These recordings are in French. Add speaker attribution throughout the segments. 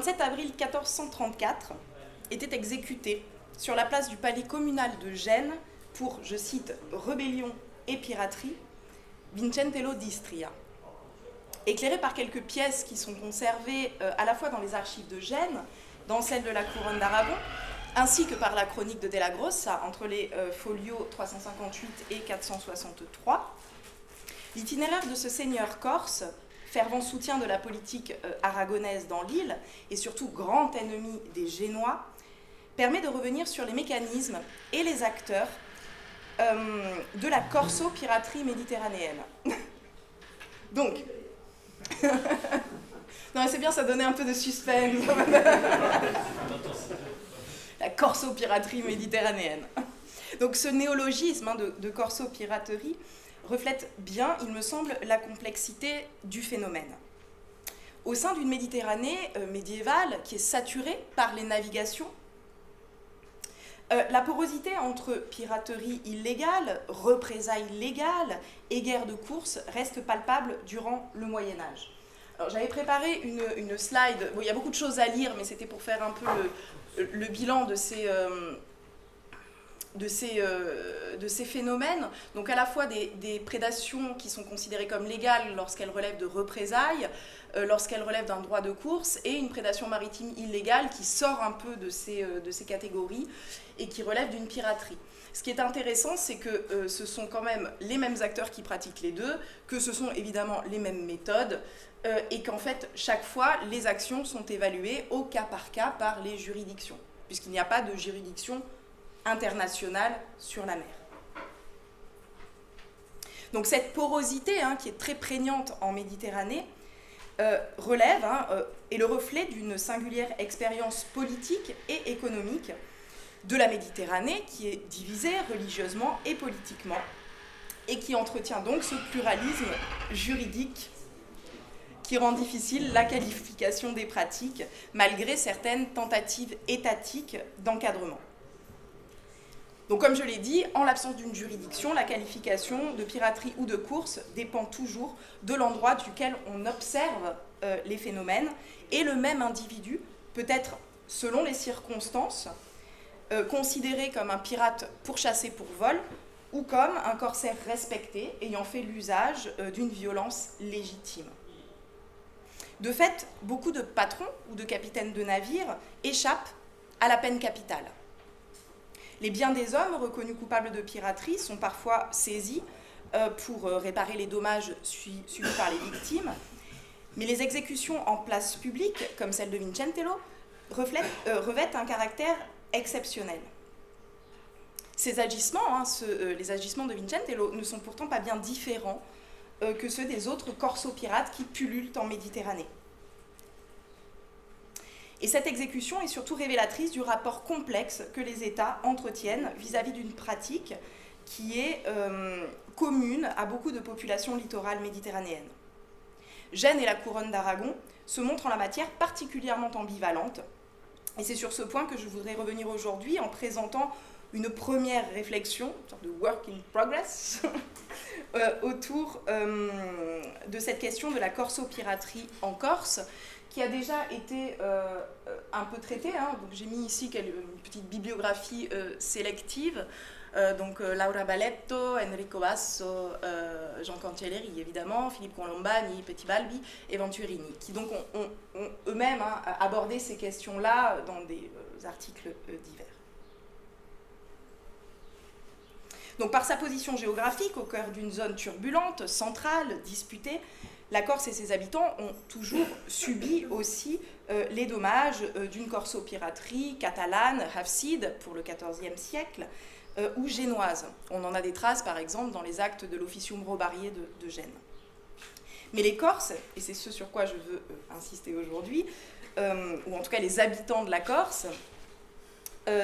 Speaker 1: 27 avril 1434 était exécuté sur la place du palais communal de Gênes pour, je cite, « rébellion et piraterie », Vincentello d'Istria. Éclairé par quelques pièces qui sont conservées à la fois dans les archives de Gênes, dans celles de la couronne d'Aragon, ainsi que par la chronique de Della Grossa, entre les folios 358 et 463, l'itinéraire de ce seigneur corse, fervent soutien de la politique aragonaise dans l'île, et surtout grand ennemi des Génois, permet de revenir sur les mécanismes et les acteurs de la corso-piraterie méditerranéenne. Donc, non, c'est bien, ça donnait un peu de suspense. La corso-piraterie méditerranéenne. Donc ce néologisme de corso-piraterie reflète bien, il me semble, la complexité du phénomène. Au sein d'une Méditerranée médiévale qui est saturée par les navigations, la porosité entre piraterie illégale, représailles légales et guerre de course reste palpable durant le Moyen-Âge. Alors j'avais préparé une slide, bon, il y a beaucoup de choses à lire, mais c'était pour faire un peu le bilan de ces phénomènes, donc à la fois des prédations qui sont considérées comme légales lorsqu'elles relèvent de représailles, lorsqu'elles relèvent d'un droit de course, et une prédation maritime illégale qui sort un peu de ces catégories et qui relève d'une piraterie. Ce qui est intéressant, c'est que ce sont quand même les mêmes acteurs qui pratiquent les deux, que ce sont évidemment les mêmes méthodes, et qu'en fait, chaque fois, les actions sont évaluées au cas par les juridictions, puisqu'il n'y a pas de juridiction internationale sur la mer. Donc cette porosité, qui est très prégnante en Méditerranée, relève est le reflet d'une singulière expérience politique et économique de la Méditerranée, qui est divisée religieusement et politiquement, et qui entretient donc ce pluralisme juridique qui rend difficile la qualification des pratiques, malgré certaines tentatives étatiques d'encadrement. Donc comme je l'ai dit, en l'absence d'une juridiction, la qualification de piraterie ou de course dépend toujours de l'endroit duquel on observe les phénomènes, et le même individu peut être, selon les circonstances, considéré comme un pirate pourchassé pour vol, ou comme un corsaire respecté ayant fait l'usage d'une violence légitime. De fait, beaucoup de patrons ou de capitaines de navires échappent à la peine capitale. Les biens des hommes reconnus coupables de piraterie sont parfois saisis pour réparer les dommages subis par les victimes, mais les exécutions en place publique, comme celle de Vincentello, revêtent un caractère exceptionnel. Ces agissements, les agissements de Vincentello, ne sont pourtant pas bien différents que ceux des autres corso-pirates qui pullulent en Méditerranée. Et cette exécution est surtout révélatrice du rapport complexe que les États entretiennent vis-à-vis d'une pratique qui est commune à beaucoup de populations littorales méditerranéennes. Gênes et la couronne d'Aragon se montrent en la matière particulièrement ambivalentes, et c'est sur ce point que je voudrais revenir aujourd'hui en présentant une première réflexion, une sorte de work in progress, autour de cette question de la corso-piraterie en Corse, qui a déjà été un peu traitée. Donc j'ai mis ici une petite bibliographie sélective, donc Laura Baletto, Enrico Basso, Jean Cancelleri évidemment, Philippe Colombani, Petit Balbi et Venturini, qui donc ont eux-mêmes abordé ces questions-là dans des articles divers. Donc par sa position géographique, au cœur d'une zone turbulente, centrale, disputée, la Corse et ses habitants ont toujours subi aussi les dommages d'une corso-piraterie catalane, hafside, pour le XIVe siècle, ou génoise. On en a des traces, par exemple, dans les actes de l'Officium Robariae de Gênes. Mais les Corses, et c'est ce sur quoi je veux insister aujourd'hui, ou en tout cas les habitants de la Corse,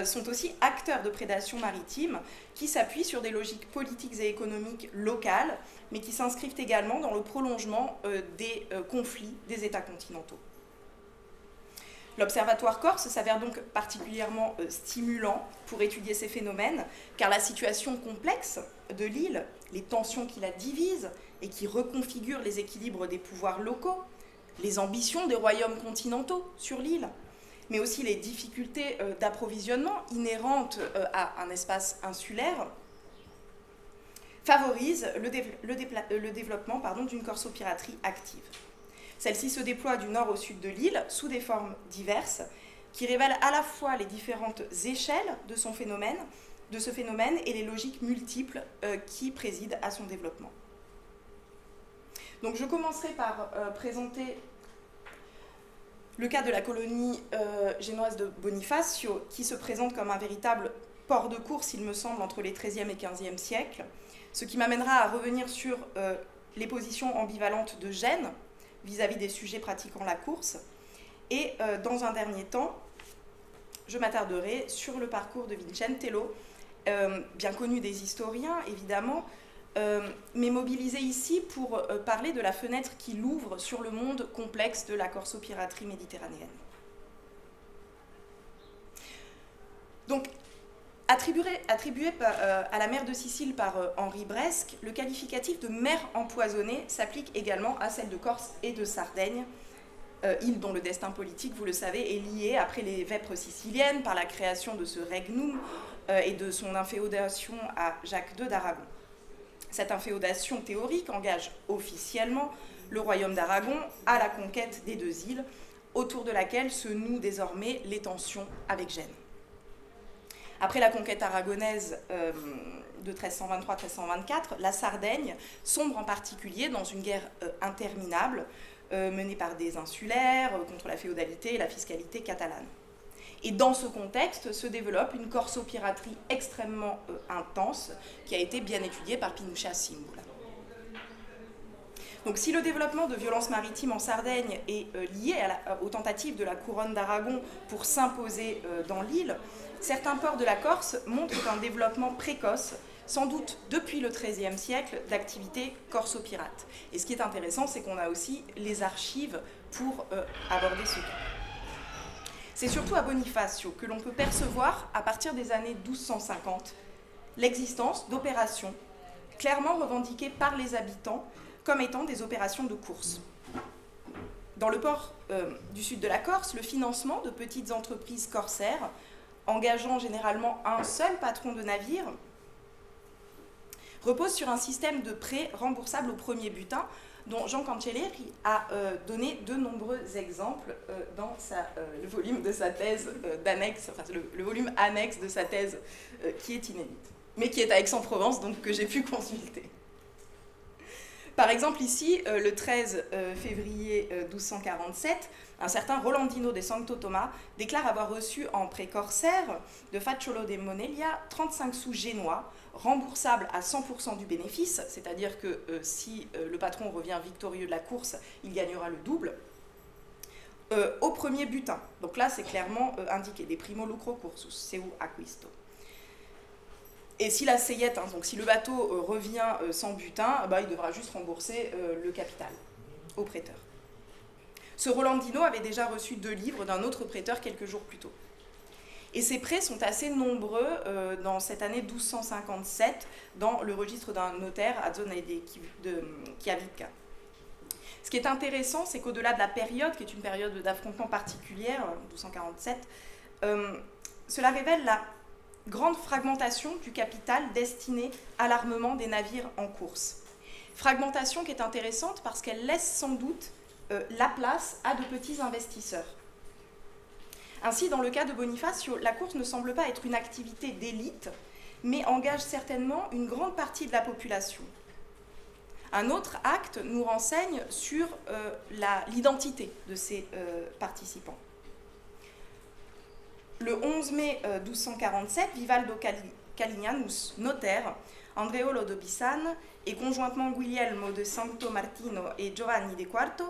Speaker 1: sont aussi acteurs de prédation maritime qui s'appuient sur des logiques politiques et économiques locales, mais qui s'inscrivent également dans le prolongement des conflits des États continentaux. L'Observatoire Corse s'avère donc particulièrement stimulant pour étudier ces phénomènes, car la situation complexe de l'île, les tensions qui la divisent et qui reconfigurent les équilibres des pouvoirs locaux, les ambitions des royaumes continentaux sur l'île, mais aussi les difficultés d'approvisionnement inhérentes à un espace insulaire, favorisent le développement d'une corsopiraterie active. Celle-ci se déploie du nord au sud de l'île sous des formes diverses qui révèlent à la fois les différentes échelles de ce phénomène et les logiques multiples qui président à son développement. Donc je commencerai par présenter le cas de la colonie génoise de Bonifacio, qui se présente comme un véritable port de course, il me semble, entre les XIIIe et XVe siècles, ce qui m'amènera à revenir sur les positions ambivalentes de Gênes vis-à-vis des sujets pratiquant la course. Et dans un dernier temps, je m'attarderai sur le parcours de Vincentello, bien connu des historiens, évidemment, mais mobilisé ici pour parler de la fenêtre qu'il ouvre sur le monde complexe de la corsopiraterie méditerranéenne. Donc, attribué à la mer de Sicile par Henri Bresque, le qualificatif de mer empoisonnée s'applique également à celle de Corse et de Sardaigne, île dont le destin politique, vous le savez, est lié après les vêpres siciliennes par la création de ce regnum et de son inféodation à Jacques II d'Aragon. Cette inféodation théorique engage officiellement le royaume d'Aragon à la conquête des deux îles, autour de laquelle se nouent désormais les tensions avec Gênes. Après la conquête aragonaise de 1323-1324, la Sardaigne sombre en particulier dans une guerre interminable menée par des insulaires contre la féodalité et la fiscalité catalane. Et dans ce contexte se développe une corsopiraterie extrêmement intense qui a été bien étudiée par Pinuccia Simbula. Donc si le développement de violences maritimes en Sardaigne est lié aux tentatives de la couronne d'Aragon pour s'imposer dans l'île, certains ports de la Corse montrent un développement précoce, sans doute depuis le XIIIe siècle, d'activités corsopirates. Et ce qui est intéressant, c'est qu'on a aussi les archives pour aborder ce cas. C'est surtout à Bonifacio que l'on peut percevoir, à partir des années 1250, l'existence d'opérations clairement revendiquées par les habitants comme étant des opérations de course. Dans le port du sud de la Corse, le financement de petites entreprises corsaires, engageant généralement un seul patron de navire, repose sur un système de prêts remboursables au premier butin, dont Jean Cancelleri a donné de nombreux exemples dans le volume de sa thèse d'annexe, enfin le volume annexe de sa thèse qui est inédite, mais qui est à Aix-en-Provence, donc que j'ai pu consulter. Par exemple, ici, le 13 février 1247, un certain Rolandino de Santo Thomas déclare avoir reçu en prêt corsaire de Facciolo de Moneglia 35 sous génois, remboursables à 100% du bénéfice, c'est-à-dire que si le patron revient victorieux de la course, il gagnera le double, au premier butin. Donc là, c'est clairement indiqué, des primo lucro cursus, seu acquisto. Et si la Seyette, donc si le bateau revient sans butin, il devra juste rembourser le capital au prêteur. Ce Rolandino avait déjà reçu 2 livres d'un autre prêteur quelques jours plus tôt. Et ces prêts sont assez nombreux dans cette année 1257 dans le registre d'un notaire à Zone de Chiavica. Ce qui est intéressant, c'est qu'au-delà de la période, qui est une période d'affrontement particulière, 1247, cela révèle la grande fragmentation du capital destiné à l'armement des navires en course. Fragmentation qui est intéressante parce qu'elle laisse sans doute la place à de petits investisseurs. Ainsi, dans le cas de Bonifacio, la course ne semble pas être une activité d'élite, mais engage certainement une grande partie de la population. Un autre acte nous renseigne sur l'identité de ces participants. Le 11 mai 1247, Vivaldo Calignanus, notaire, Andreolo de Pisane et conjointement Guglielmo de Santo Martino et Giovanni de Quarto,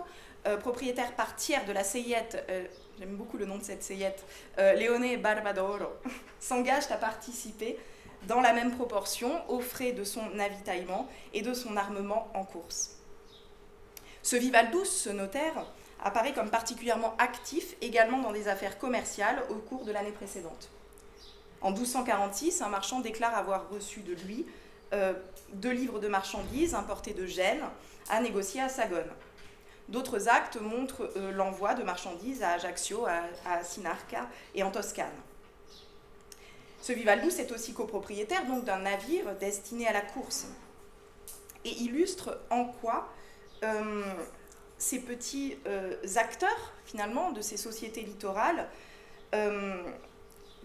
Speaker 1: propriétaire par tiers de la Seyette, j'aime beaucoup le nom de cette Seyette, Leone Barbadoro, s'engagent à participer dans la même proportion aux frais de son avitaillement et de son armement en course. Ce Vivaldus, ce notaire, apparaît comme particulièrement actif également dans des affaires commerciales au cours de l'année précédente. En 1246, un marchand déclare avoir reçu de lui 2 livres de marchandises importées de Gênes à négocier à Sagone. D'autres actes montrent l'envoi de marchandises à Ajaccio, à Sinarca et en Toscane. Ce Vivaldus est aussi copropriétaire donc d'un navire destiné à la course et illustre en quoi ces petits acteurs finalement de ces sociétés littorales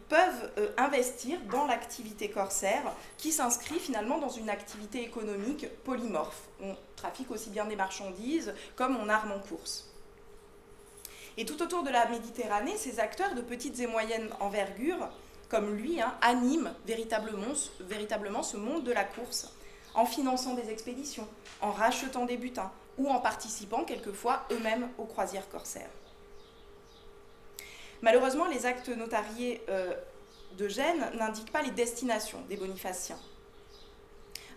Speaker 1: peuvent investir dans l'activité corsaire qui s'inscrit finalement dans une activité économique polymorphe. On trafique aussi bien des marchandises comme on arme en course. Et tout autour de la Méditerranée, ces acteurs de petites et moyennes envergures, comme lui, animent véritablement ce monde de la course en finançant des expéditions, en rachetant des butins ou en participant quelquefois eux-mêmes aux croisières corsaires. Malheureusement, les actes notariés de Gênes n'indiquent pas les destinations des bonifaciens.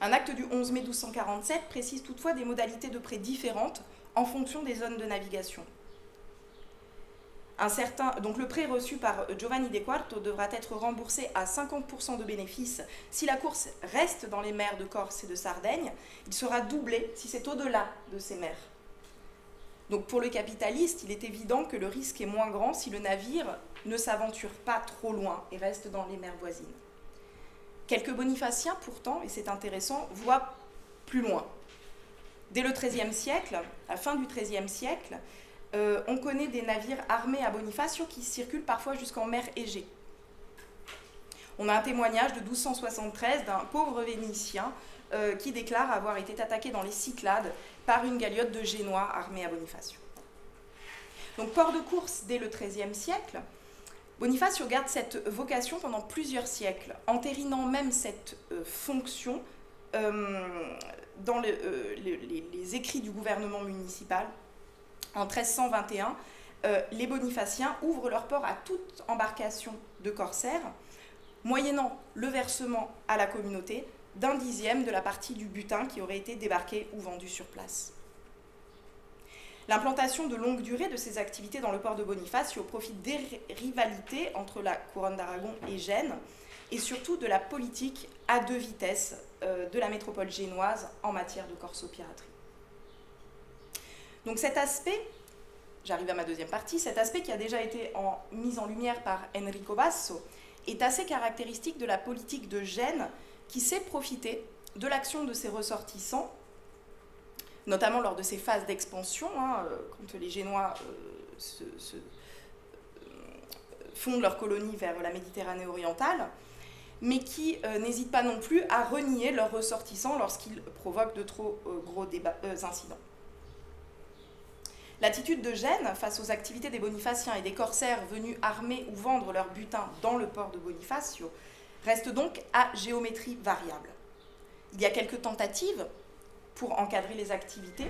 Speaker 1: Un acte du 11 mai 1247 précise toutefois des modalités de prêt différentes en fonction des zones de navigation. Donc le prêt reçu par Giovanni de Quarto devra être remboursé à 50% de bénéfices si la course reste dans les mers de Corse et de Sardaigne. Il sera doublé si c'est au-delà de ces mers. Donc pour le capitaliste, il est évident que le risque est moins grand si le navire ne s'aventure pas trop loin et reste dans les mers voisines. Quelques bonifaciens pourtant, et c'est intéressant, voient plus loin. Dès le XIIIe siècle, à la fin du XIIIe siècle, on connaît des navires armés à Bonifacio qui circulent parfois jusqu'en mer Égée. On a un témoignage de 1273 d'un pauvre Vénitien qui déclare avoir été attaqué dans les Cyclades par une galiote de Génois armée à Bonifacio. Donc port de course dès le XIIIe siècle, Bonifacio garde cette vocation pendant plusieurs siècles, entérinant même cette fonction dans les écrits du gouvernement municipal. En 1321, les bonifaciens ouvrent leur port à toute embarcation de corsaires, moyennant le versement à la communauté d'un dixième de la partie du butin qui aurait été débarqué ou vendu sur place. L'implantation de longue durée de ces activités dans le port de Bonifacio profite des rivalités entre la couronne d'Aragon et Gênes, et surtout de la politique à deux vitesses de la métropole génoise en matière de corsopiraterie. Donc cet aspect, j'arrive à ma deuxième partie, cet aspect qui a déjà été mis en lumière par Enrico Basso est assez caractéristique de la politique de Gênes qui sait profiter de l'action de ses ressortissants, notamment lors de ces phases d'expansion, quand les Génois fondent leur colonie vers la Méditerranée orientale, mais qui n'hésitent pas non plus à renier leurs ressortissants lorsqu'ils provoquent de trop gros incidents. L'attitude de Gênes face aux activités des bonifaciens et des corsaires venus armer ou vendre leur butin dans le port de Bonifacio reste donc à géométrie variable. Il y a quelques tentatives pour encadrer les activités.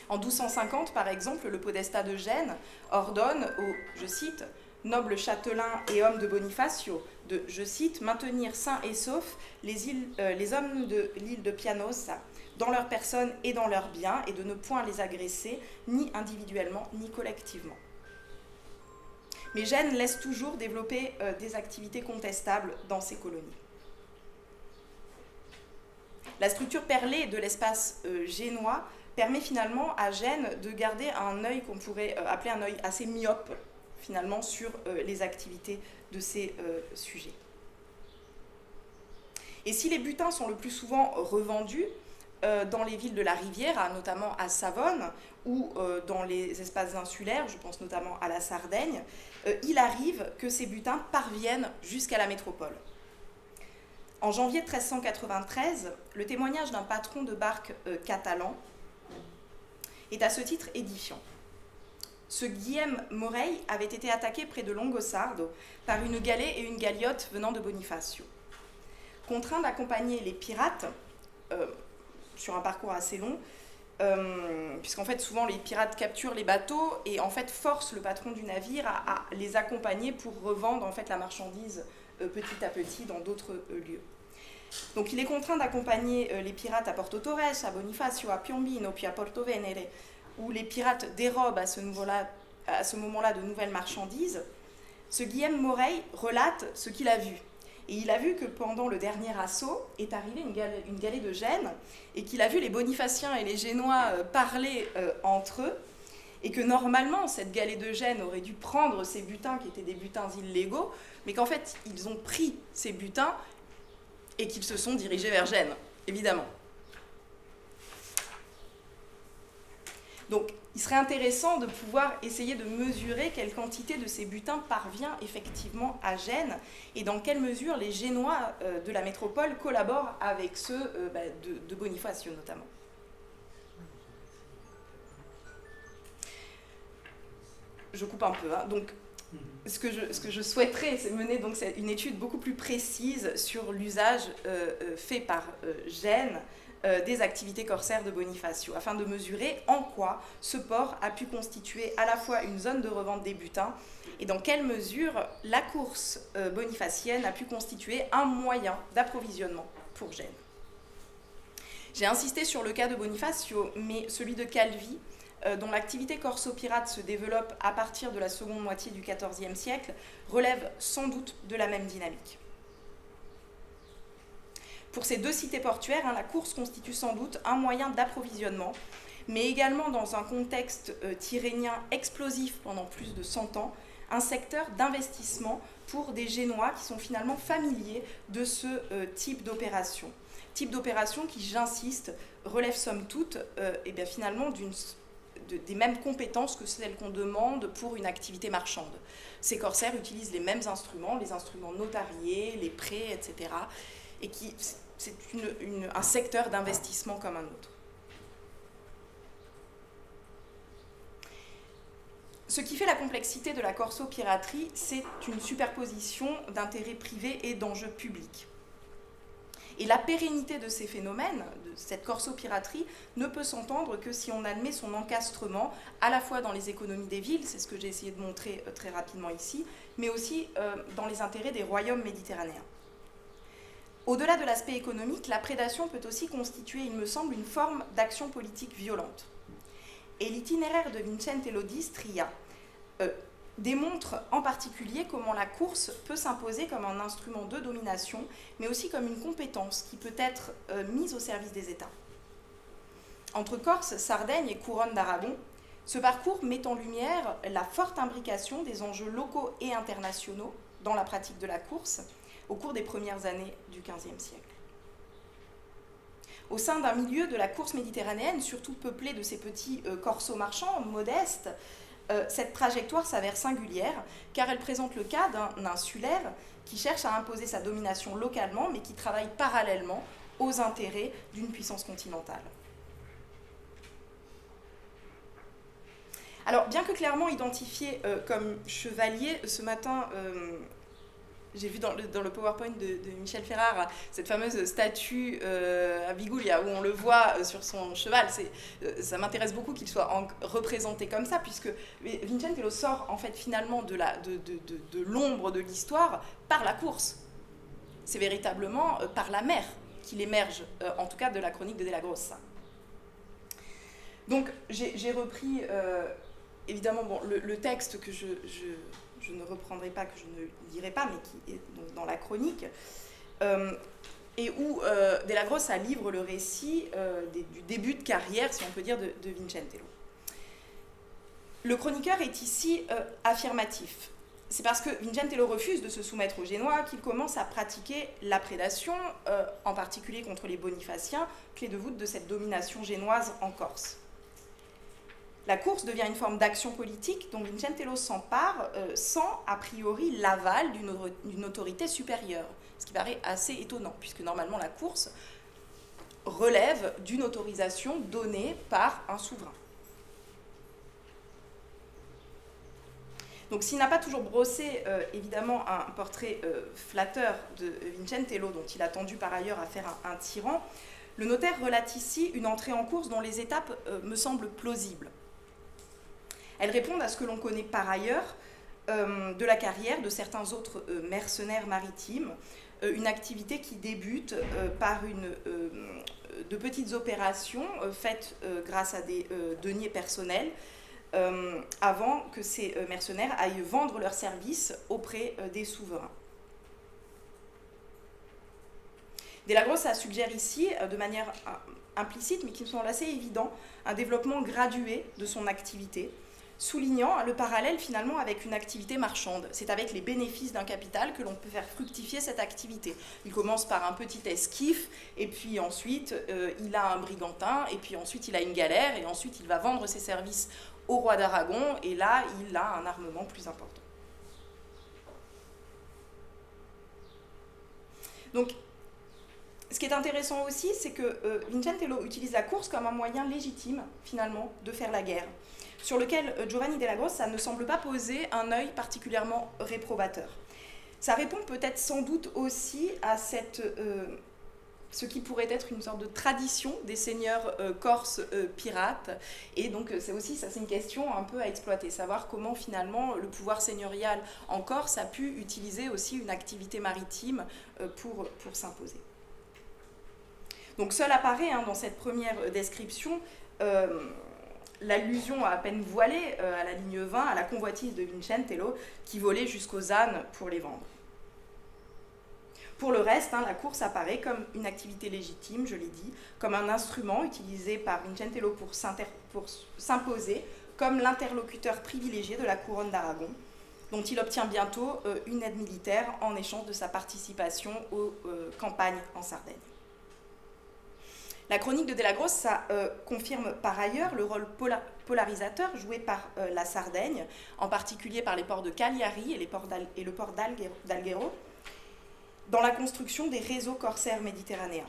Speaker 1: En 1250, par exemple, le podestat de Gênes ordonne aux, je cite, « nobles châtelains et hommes de Bonifacio de, je cite, maintenir sains et saufs les hommes de l'île de Pianosa, dans leur personne et dans leurs biens, et de ne point les agresser, ni individuellement, ni collectivement. » Mais Gênes laisse toujours développer des activités contestables dans ses colonies. La structure perlée de l'espace génois permet finalement à Gênes de garder un œil qu'on pourrait appeler un œil assez myope, finalement, sur les activités de ces sujets. Et si les butins sont le plus souvent revendus, dans les villes de la Riviera, notamment à Savone, ou dans les espaces insulaires, je pense notamment à la Sardaigne, il arrive que ces butins parviennent jusqu'à la métropole. En janvier 1393, le témoignage d'un patron de barque catalan est à ce titre édifiant. Ce Guillaume Morey avait été attaqué près de Longosardo par une galée et une galiote venant de Bonifacio. Contraint d'accompagner les pirates, sur un parcours assez long, puisqu'en fait souvent les pirates capturent les bateaux et en fait forcent le patron du navire à les accompagner pour revendre en fait la marchandise petit à petit dans d'autres lieux. Donc il est contraint d'accompagner les pirates à Porto Torres, à Bonifacio, à Piombino, puis à Porto Venere, où les pirates dérobent à ce moment-là de nouvelles marchandises. Ce Guillaume Morey relate ce qu'il a vu. Et il a vu que pendant le dernier assaut est arrivée une galée de Gênes, et qu'il a vu les Bonifaciens et les Génois parler entre eux, et que normalement cette galée de Gênes aurait dû prendre ces butins qui étaient des butins illégaux, mais qu'en fait ils ont pris ces butins et qu'ils se sont dirigés vers Gênes, évidemment. Donc il serait intéressant de pouvoir essayer de mesurer quelle quantité de ces butins parvient effectivement à Gênes et dans quelle mesure les Génois de la métropole collaborent avec ceux de Bonifacio notamment. Je coupe un peu, hein. Donc ce que je souhaiterais, c'est mener donc une étude beaucoup plus précise sur l'usage fait par Gênes des activités corsaires de Bonifacio, afin de mesurer en quoi ce port a pu constituer à la fois une zone de revente des butins et dans quelle mesure la course bonifacienne a pu constituer un moyen d'approvisionnement pour Gênes. J'ai insisté sur le cas de Bonifacio, mais celui de Calvi, dont l'activité corso-pirate se développe à partir de la seconde moitié du XIVe siècle, relève sans doute de la même dynamique. Pour ces deux cités portuaires, la course constitue sans doute un moyen d'approvisionnement, mais également dans un contexte tyrrhénien explosif pendant plus de 100 ans, un secteur d'investissement pour des Génois qui sont finalement familiers de ce type d'opération. Type d'opération qui, j'insiste, relève somme toute finalement des mêmes compétences que celles qu'on demande pour une activité marchande. Ces corsaires utilisent les mêmes instruments, les instruments notariés, les prêts, etc. Et c'est un secteur d'investissement comme un autre. Ce qui fait la complexité de la corso-piraterie, c'est une superposition d'intérêts privés et d'enjeux publics. Et la pérennité de ces phénomènes, de cette corso-piraterie, ne peut s'entendre que si on admet son encastrement à la fois dans les économies des villes, c'est ce que j'ai essayé de montrer très rapidement ici, mais aussi dans les intérêts des royaumes méditerranéens. Au-delà de l'aspect économique, la prédation peut aussi constituer, il me semble, une forme d'action politique violente. Et l'itinéraire de Vincentello d'Istria démontre en particulier comment la course peut s'imposer comme un instrument de domination, mais aussi comme une compétence qui peut être mise au service des États. Entre Corse, Sardaigne et Couronne d'Aragon, ce parcours met en lumière la forte imbrication des enjeux locaux et internationaux dans la pratique de la course, au cours des premières années du XVe siècle. Au sein d'un milieu de la course méditerranéenne, surtout peuplé de ces petits corsos marchands modestes, cette trajectoire s'avère singulière, car elle présente le cas d'un insulaire qui cherche à imposer sa domination localement, mais qui travaille parallèlement aux intérêts d'une puissance continentale. Alors, bien que clairement identifié comme chevalier, ce matin, j'ai vu dans le PowerPoint de Michel Ferrare cette fameuse statue à Biguglia où on le voit sur son cheval. Ça m'intéresse beaucoup qu'il soit représenté comme ça, puisque Vincentello sort en fait finalement de l'ombre de l'histoire par la course. C'est véritablement par la mer qu'il émerge, en tout cas de la chronique de Della Grossa. Donc j'ai repris évidemment le texte que je ne reprendrai pas, que je ne lirai pas, mais qui est donc dans la chronique, et où Della Grossa livre le récit du début de carrière, si on peut dire, de Vincentello. Le chroniqueur est ici affirmatif. C'est parce que Vincentello refuse de se soumettre aux Génois qu'il commence à pratiquer la prédation, en particulier contre les Bonifaciens, clé de voûte de cette domination génoise en Corse. La course devient une forme d'action politique dont Vincentello s'empare sans, a priori, l'aval d'une autorité supérieure. Ce qui paraît assez étonnant, puisque normalement la course relève d'une autorisation donnée par un souverain. Donc s'il n'a pas toujours brossé, évidemment, un portrait flatteur de Vincentello, dont il a tendu par ailleurs à faire un tyran, le notaire relate ici une entrée en course dont les étapes me semblent plausibles. Elles répondent à ce que l'on connaît par ailleurs de la carrière de certains autres mercenaires maritimes, une activité qui débute par de petites opérations faites grâce à des deniers personnels, avant que ces mercenaires aillent vendre leurs services auprès des souverains. Della Grossa suggère ici, de manière implicite, mais qui me semble assez évident, un développement gradué de son activité, soulignant le parallèle finalement avec une activité marchande. C'est avec les bénéfices d'un capital que l'on peut faire fructifier cette activité. Il commence par un petit esquif, et puis ensuite il a un brigantin, et puis ensuite il a une galère, et ensuite il va vendre ses services au roi d'Aragon, et là il a un armement plus important. Donc, ce qui est intéressant aussi, c'est que Vincentello utilise la course comme un moyen légitime, finalement, de faire la guerre, sur lequel Giovanni Della Grossa ne semble pas poser un œil particulièrement réprobateur. Ça répond peut-être sans doute aussi à ce qui pourrait être une sorte de tradition des seigneurs corses pirates, et donc c'est une question un peu à exploiter, savoir comment finalement le pouvoir seigneurial en Corse a pu utiliser aussi une activité maritime pour s'imposer. Donc seul apparaît dans cette première description l'allusion à peine voilée à la ligne 20, à la convoitise de Vincentello qui volait jusqu'aux ânes pour les vendre. Pour le reste, la course apparaît comme une activité légitime, je l'ai dit, comme un instrument utilisé par Vincentello pour s'imposer comme l'interlocuteur privilégié de la couronne d'Aragon, dont il obtient bientôt une aide militaire en échange de sa participation aux campagnes en Sardaigne. La chronique de Della Grossa confirme par ailleurs le rôle polarisateur joué par la Sardaigne, en particulier par les ports de Cagliari et le port d'Alghero, dans la construction des réseaux corsaires méditerranéens.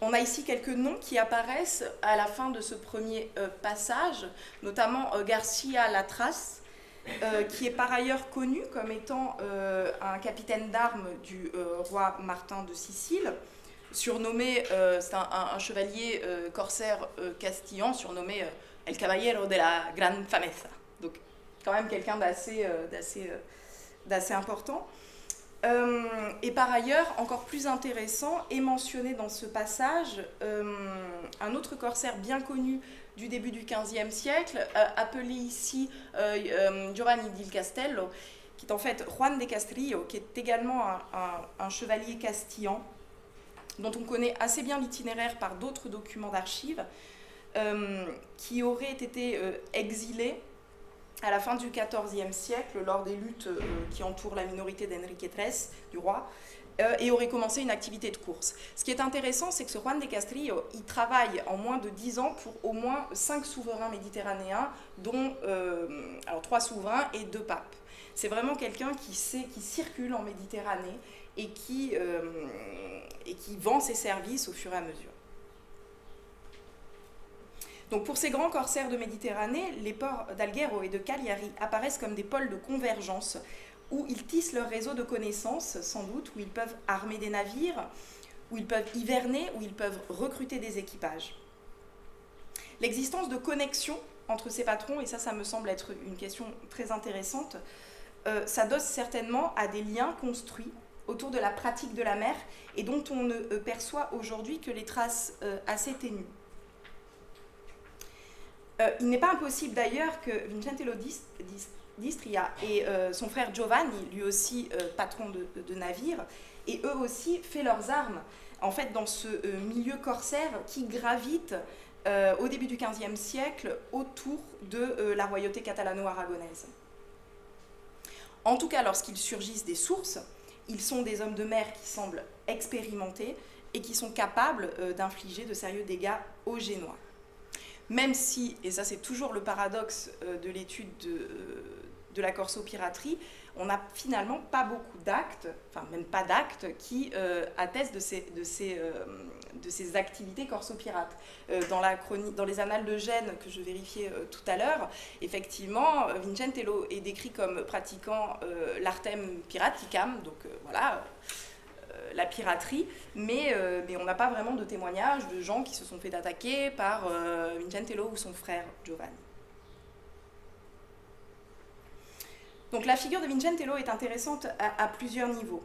Speaker 1: On a ici quelques noms qui apparaissent à la fin de ce premier passage, notamment Garcia Latras, qui est par ailleurs connu comme étant un capitaine d'armes du roi Martin de Sicile, surnommé, c'est un chevalier corsaire castillan, surnommé El Caballero de la Gran Fameza. Donc quand même quelqu'un d'assez important. Et par ailleurs, encore plus intéressant, est mentionné dans ce passage un autre corsaire bien connu du début du XVe siècle, appelé ici Giovanni di Castello, qui est en fait Juan de Castrillo, qui est également un chevalier castillan, dont on connaît assez bien l'itinéraire par d'autres documents d'archives, qui aurait été exilé à la fin du XIVe siècle, lors des luttes qui entourent la minorité d'Enrique III, du roi, et aurait commencé une activité de course. Ce qui est intéressant, c'est que ce Juan de Castrillo, il travaille en moins de 10 ans pour au moins 5 souverains méditerranéens, dont 3 souverains et 2 papes. C'est vraiment quelqu'un qui circule en Méditerranée et qui vend ses services au fur et à mesure. Donc pour ces grands corsaires de Méditerranée, les ports d'Alghero et de Cagliari apparaissent comme des pôles de convergence où ils tissent leur réseau de connaissances, sans doute, où ils peuvent armer des navires, où ils peuvent hiverner, où ils peuvent recruter des équipages. L'existence de connexions entre ces patrons, et ça me semble être une question très intéressante, s'adosse certainement à des liens construits autour de la pratique de la mer et dont on ne perçoit aujourd'hui que les traces assez ténues. Il n'est pas impossible d'ailleurs que Vincentello d'Istria et son frère Giovanni, lui aussi patron de navire, aient eux aussi fait leurs armes en fait, dans ce milieu corsaire qui gravite au début du XVe siècle autour de la royauté catalano-aragonaise. En tout cas, lorsqu'ils surgissent des sources, ils sont des hommes de mer qui semblent expérimentés et qui sont capables d'infliger de sérieux dégâts aux Génois. Même si, et ça c'est toujours le paradoxe de l'étude de la corsopiraterie, on n'a finalement pas beaucoup d'actes, enfin même pas d'actes, qui attestent de ces activités corsopirates. Dans les annales de Gênes que je vérifiais tout à l'heure, effectivement, Vincentello est décrit comme pratiquant l'artem piraticam, donc la piraterie, mais on n'a pas vraiment de témoignages de gens qui se sont fait attaquer par Vincentello ou son frère Giovanni. Donc la figure de Vincentello est intéressante à plusieurs niveaux.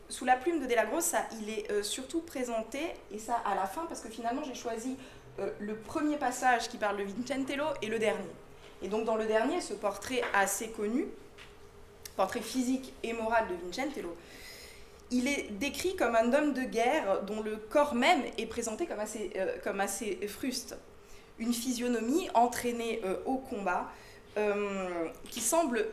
Speaker 1: Sous la plume de Della Grossa, il est surtout présenté, et ça à la fin, parce que finalement j'ai choisi le premier passage qui parle de Vincentello et le dernier. Et donc dans le dernier, ce portrait assez connu, portrait physique et moral de Vincentello, il est décrit comme un homme de guerre dont le corps même est présenté comme assez fruste. Une physionomie entraînée au combat qui semble,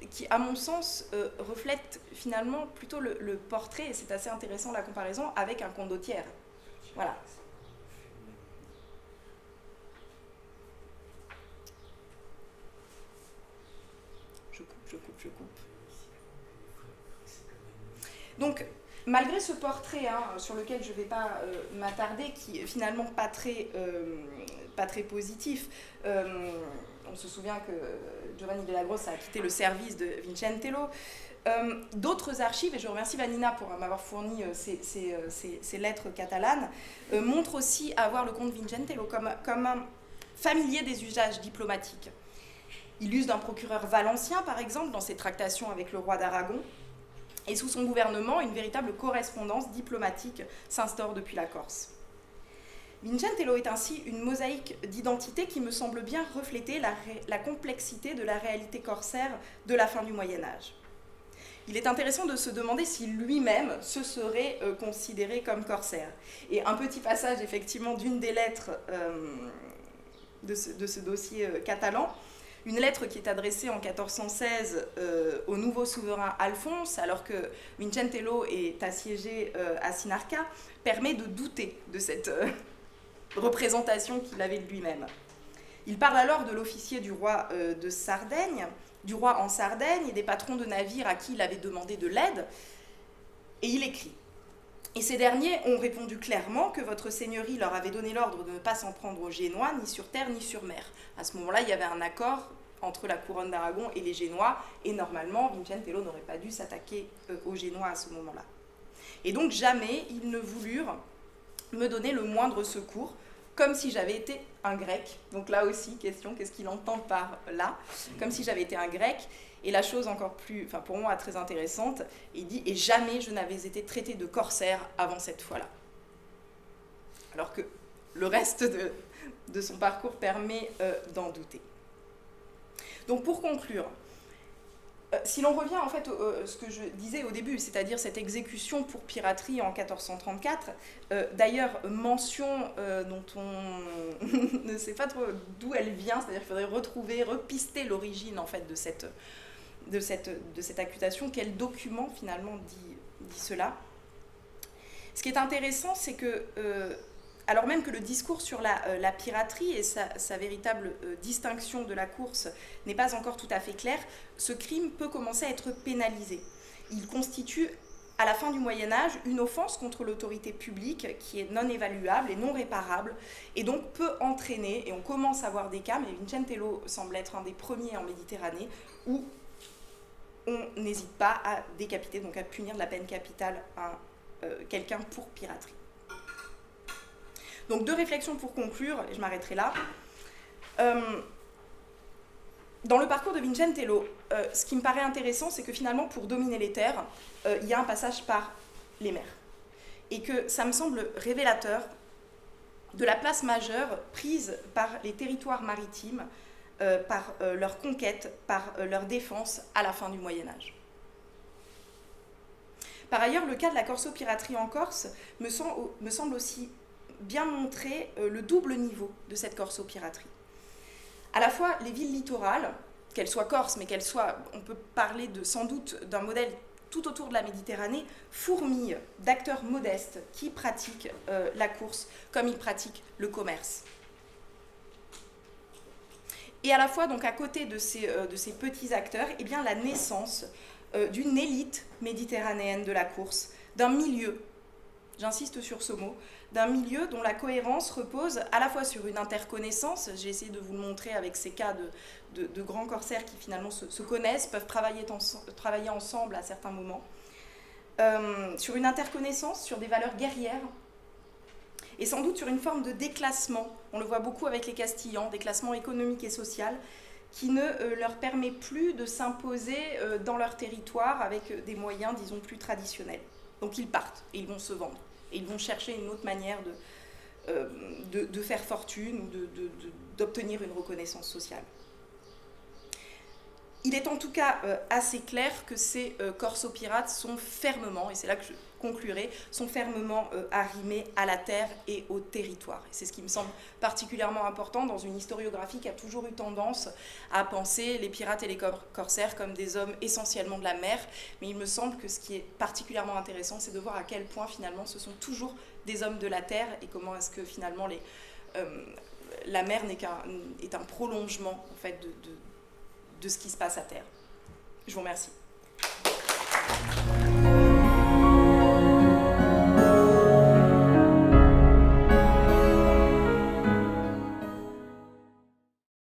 Speaker 1: qui à mon sens reflète finalement plutôt le portrait, et c'est assez intéressant la comparaison, avec un condottiere. Voilà. Je coupe. Donc, malgré ce portrait sur lequel je ne vais pas m'attarder, qui est finalement pas très positif, on se souvient que Giovanni Della Grossa a quitté le service de Vincentello. D'autres archives, et je remercie Vanina pour m'avoir fourni ces lettres catalanes, montrent aussi avoir le comte Vincentello comme un familier des usages diplomatiques. Il use d'un procureur valencien, par exemple, dans ses tractations avec le roi d'Aragon. Et sous son gouvernement, une véritable correspondance diplomatique s'instaure depuis la Corse. Vincentello est ainsi une mosaïque d'identité qui me semble bien refléter la complexité de la réalité corsaire de la fin du Moyen-Âge. Il est intéressant de se demander si lui-même se serait considéré comme corsaire. Et un petit passage, effectivement, d'une des lettres de ce dossier catalan, une lettre qui est adressée en 1416 au nouveau souverain Alphonse, alors que Vincentello est assiégé à Sinarca, permet de douter de cette représentation qu'il avait de lui-même. Il parle alors de l'officier du roi de Sardaigne, du roi en Sardaigne et des patrons de navires à qui il avait demandé de l'aide, et il écrit. Et ces derniers ont répondu clairement que votre seigneurie leur avait donné l'ordre de ne pas s'en prendre aux Génois, ni sur terre, ni sur mer. À ce moment-là, il y avait un accord entre la couronne d'Aragon et les Génois, et normalement, Vincentello n'aurait pas dû s'attaquer aux Génois à ce moment-là. Et donc, jamais ils ne voulurent me donner le moindre secours, comme si j'avais été un grec. Donc là aussi, question, qu'est-ce qu'il entend par là? Comme si j'avais été un grec. Et la chose encore plus, enfin pour moi très intéressante, il dit « Et jamais je n'avais été traité de corsaire avant cette fois-là ». Alors que le reste de son parcours permet d'en douter. Donc pour conclure, si l'on revient en fait à ce que je disais au début, c'est-à-dire cette exécution pour piraterie en 1434, d'ailleurs mention dont on ne sait pas trop d'où elle vient, c'est-à-dire qu'il faudrait repister l'origine en fait de cette accusation, quel document finalement dit cela. Ce qui est intéressant, c'est que alors même que le discours sur la piraterie et sa véritable distinction de la course n'est pas encore tout à fait clair, ce crime peut commencer à être pénalisé. Il constitue, à la fin du Moyen-Âge, une offense contre l'autorité publique qui est non évaluable et non réparable, et donc peut entraîner, et on commence à voir des cas, mais Vincentello semble être un des premiers en Méditerranée, où on n'hésite pas à décapiter, donc à punir de la peine capitale quelqu'un pour piraterie. Donc deux réflexions pour conclure, et je m'arrêterai là. Dans le parcours de Vincentello, ce qui me paraît intéressant, c'est que finalement, pour dominer les terres, il y a un passage par les mers. Et que ça me semble révélateur de la place majeure prise par les territoires maritimes, par leur conquête, par leur défense à la fin du Moyen-Âge. Par ailleurs, le cas de la corsopiraterie en Corse me semble aussi bien montrer le double niveau de cette corsopiraterie. À la fois les villes littorales, qu'elles soient corses, mais qu'elles soient, on peut parler sans doute d'un modèle tout autour de la Méditerranée, fourmillent d'acteurs modestes qui pratiquent la course comme ils pratiquent le commerce. Et à la fois, donc à côté de ces petits acteurs, eh bien, la naissance d'une élite méditerranéenne de la course, d'un milieu, j'insiste sur ce mot, d'un milieu dont la cohérence repose à la fois sur une interconnaissance, j'ai essayé de vous le montrer avec ces cas de grands corsaires qui finalement se connaissent, peuvent travailler ensemble à certains moments, sur une interconnaissance, sur des valeurs guerrières, et sans doute sur une forme de déclassement, on le voit beaucoup avec les Castillans, déclassement économique et social, qui ne leur permet plus de s'imposer dans leur territoire avec des moyens, disons, plus traditionnels. Donc ils partent et ils vont se vendre. Et ils vont chercher une autre manière de faire fortune ou d'obtenir une reconnaissance sociale. Il est en tout cas assez clair que ces corsopirates sont fermement, et c'est là que je conclurai, sont fermement arrimés à la terre et au territoire. Et c'est ce qui me semble particulièrement important dans une historiographie qui a toujours eu tendance à penser les pirates et les corsaires comme des hommes essentiellement de la mer. Mais il me semble que ce qui est particulièrement intéressant, c'est de voir à quel point finalement ce sont toujours des hommes de la terre et comment est-ce que finalement la mer est un prolongement en fait, de ce qui se passe à terre. Je vous remercie.